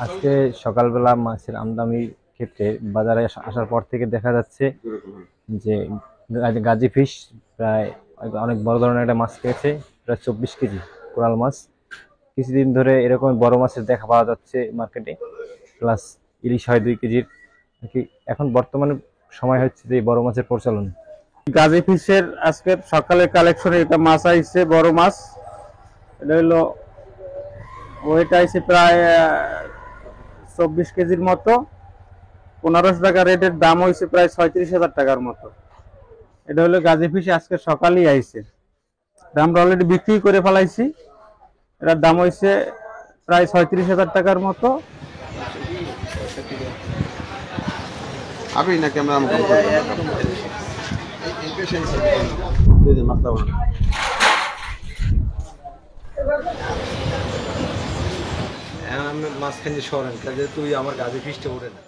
আজকে সকালবেলা মাছের আমদানির ক্ষেত্রে বাজারে আসার পর থেকে দেখা যাচ্ছে যে গাজী ফিশ প্রায় অনেক বড় ধরনের একটা মাছ পেয়েছে, প্রায় 24 কেজি কোরাল মাছ। কিছুদিন ধরে এরকম বড় মাছের দেখা পাওয়া যাচ্ছে মার্কেটে, প্লাস ইলিশ হয় 2 কেজির আর কি। এখন বর্তমানে সময় হচ্ছে যে এই বড় মাছের প্রচলন। গাজী ফিশের আজকের সকালের কালেকশনে এটা মাছ আইছে, বড় মাছ। এটা হলো ওয়েট আইছে প্রায় 24 কেজির মতো। 1500 টাকা রেটের দাম হয়েছে প্রায় 36,000 টাকার মতো। এটা হলো গাজী ফিশ আজকে সকালেই আইছে। আমরা অলরেডি বিক্রি করে ফেলাইছি। এটার দাম হয়েছে প্রায় 36,000 টাকার মতো। আপনি না ক্যামেরা আমাকে মাঝখানে সরেন কাজে তুই আমার গাছে ফিসটা ওঠে না।